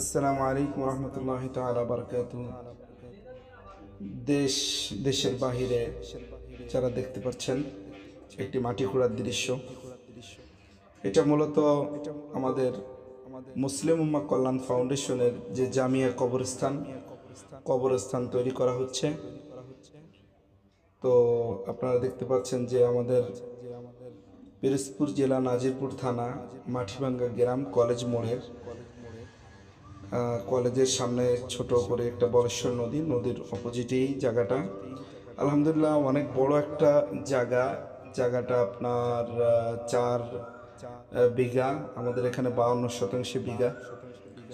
আসসালামু আলাইকুম রহমতুল্লাহ তাআলা বারাকাতুহু। দেশের বাহিরে যারা দেখতে পাচ্ছেন একটি মাটি খোঁড়ার দৃশ্য, এটা মূলত আমাদের মুসলিম উম্মাহ কল্যাণ ফাউন্ডেশনের যে জামিয়া কবরস্থান তৈরি করা হচ্ছে। তো আপনারা দেখতে পাচ্ছেন যে আমাদের পিরোজপুর জেলা নাজিরপুর থানা মাটিভাঙ্গা গ্রাম কলেজের সামনে ছোট করে একটা বরেশ্বর নদীর অপোজিটেই জায়গাটা। আলহামদুলিল্লাহ অনেক বড় একটা জায়গাটা আপনার 4 বিঘা। আমাদের এখানে 52 শতাংশে বিঘা,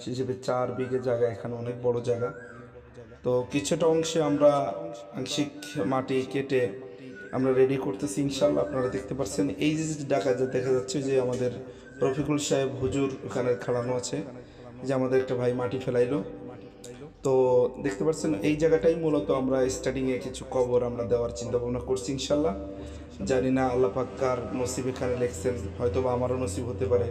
সে হিসেবে 4 বিঘে জায়গা, এখানে অনেক বড় জায়গা। তো কিছুটা অংশে আমরা আংশিক মাটি কেটে আমরা রেডি করতেছি ইনশাল্লাহ। আপনারা দেখতে পাচ্ছেন এই যে দেখা যাচ্ছে যে আমাদের রফিকুল সাহেব হুজুর ওখানে খাড়ানো আছে, যে আমাদের একটা ভাই মাটি ফেলাইলো। তো দেখতে পাচ্ছেন এই জায়গাটাই মূলত আমরা স্টার্টিংয়ে কিছু কবর আমরা দেওয়ার চিন্তা ভাবনা করছি ইনশাল্লাহ। জানি না আল্লাহ পাক কার নসিব এখানে লিখছেন, হয়তো বা আমারও নসিব হতে পারে,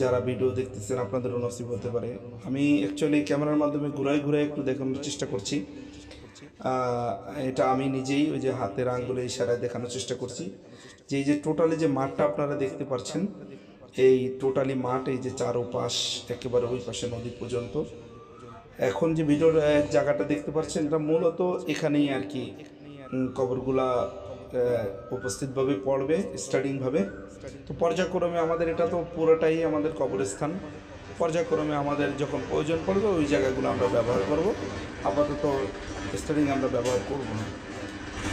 যারা ভিডিও দেখতেছেন আপনাদেরও নসিব হতে পারে। আমি অ্যাকচুয়ালি ক্যামেরার মাধ্যমে ঘুরাই একটু দেখানোর চেষ্টা করছি। এটা আমি নিজেই ওই যে হাতের আঙ্গুলে ইশারায় দেখানোর চেষ্টা করছি যে এই যে টোটালি যে মাঠটা আপনারা দেখতে পাচ্ছেন, এই টোটালি মাঠ, এই যে চারোপাশ একেবারে ওই পাশে নদী পর্যন্ত। এখন যে ভিডিওর জায়গাটা দেখতে পাচ্ছেন, এটা মূলত এখানেই আর কি কবরগুলা উপস্থিতভাবে পড়বে স্টার্টিংভাবে। তো পর্যায়ক্রমে আমাদের এটা তো পুরোটাই আমাদের কবরস্থান, পর্যায়ক্রমে আমাদের যখন প্রয়োজন পড়বে ওই জায়গাগুলো আমরা ব্যবহার করব। আপাতত স্টার্টিং আমরা ব্যবহার করব না।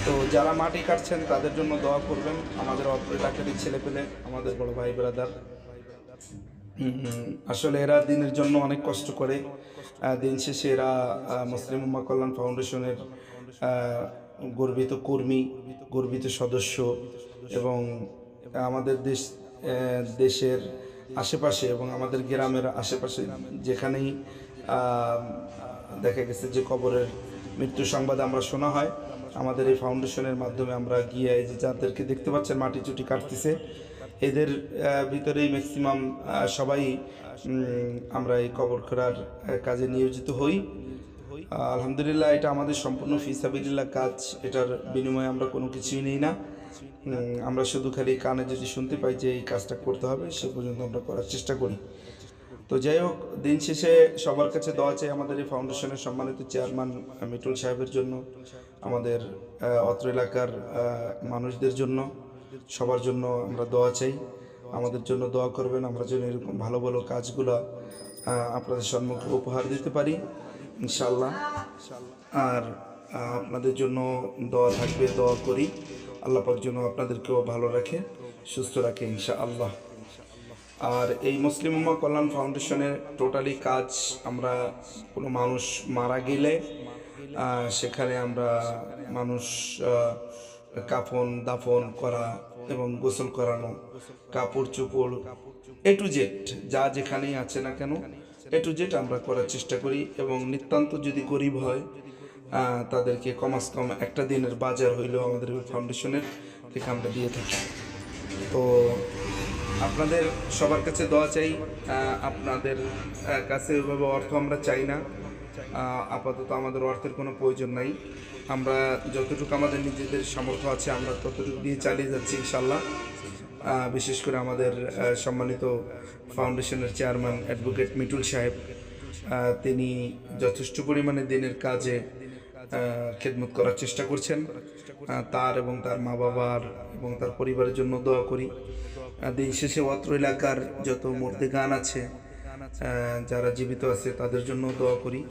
তো যারা মাটি কাটছেন তাদের জন্য দোয়া করবেন, আমাদের অত্র এলাকারই ছেলেপেলে, আমাদের বড় ভাই ব্রাদার। আসলে এরা দিনের জন্য অনেক কষ্ট করে, দিন শেষে এরা মুসলিম উম্মাহ কল্যাণ ফাউন্ডেশনের গর্বিত কর্মী, গর্বিত সদস্য, এবং আমাদের দেশের আশেপাশে এবং আমাদের গ্রামের আশেপাশে যেখানেই দেখা গেছে যে কবরের মৃত্যু সংবাদ আমরা শোনা হয়, আমাদের এই ফাউন্ডেশনের মাধ্যমে আমরা গিয়ে এই যে যাদেরকে দেখতে পাচ্ছেন মাটি চুটি কাটতেছে, এদের ভিতরেই ম্যাক্সিমাম সবাই আমরা এই কবর খোঁড়ার কাজে নিয়োজিত হই। আলহামদুলিল্লাহ এটা আমাদের সম্পূর্ণ ফিসাবিলিল্লাহ কাজ, এটার বিনিময়ে আমরা কোনো কিছুই নেই না। আমরা শুধু খালি কানে যদি শুনতে পাই যে এই কাজটা করতে হবে, সে পর্যন্ত আমরা করার চেষ্টা করি। তো যাই হোক, দিন শেষে সবার কাছে দোয়া চাই আমাদের এই ফাউন্ডেশনের সম্মানিত চেয়ারম্যান মিটুল সাহেবের জন্য, আমাদের অত্র এলাকার মানুষদের জন্য, সবার জন্য আমরা দোয়া চাই। আমাদের জন্য দোয়া করবেন, আমরা যেন এরকম ভালো ভালো কাজগুলো আপনাদের সম্মুখে উপহার দিতে পারি ইনশাআল্লাহ। আর আপনাদের জন্য দোয়া থাকবে, দোয়া করি আল্লাহ পাক যেন আপনাদেরকেও ভালো রাখে, সুস্থ রাখে ইনশাআল্লাহ। আর এই মুসলিম উম্মাহ কল্যাণ ফাউন্ডেশনের টোটালি কাজ, আমরা কোনো মানুষ মারা গেলে সেখানে আমরা মানুষ কাফন দাফন করা এবং গোসল করানো, কাপড় চোপড় এ টু জেড যা যেখানেই আছে না কেন এ টু জেড আমরা করার চেষ্টা করি। এবং নিতান্ত যদি গরিব হয় তাদেরকে কমাস কম একটা দিনের বাজার হইলেও আমাদের ফাউন্ডেশনের থেকে আমরা দিয়ে থাকি। তো আপনাদের সবার কাছে দোয়া চাই, আপনাদের কাছে ওইভাবে অর্থ আমরা চাই না, আপাতত আমাদের অর্থের কোনো প্রয়োজন নাই। আমরা যতটুকু আমাদের নিজেদের সামর্থ্য আছে আমরা ততটুকু দিয়ে চালিয়ে যাচ্ছি ইনশাল্লাহ। বিশেষ করে আমাদের সম্মানিত ফাউন্ডেশনের চেয়ারম্যান অ্যাডভোকেট মিটুল সাহেব, তিনি যথেষ্ট পরিমাণে দিনের কাজে খেদমত করার চেষ্টা করছেন। তার এবং তার মা বাবার এবং তার পরিবারের জন্য দোয়া করি। দিন শেষে অত্র এলাকার যত মুর্দেগান আছে, যারা জীবিত আছে, তাদের জন্য দোয়া করি।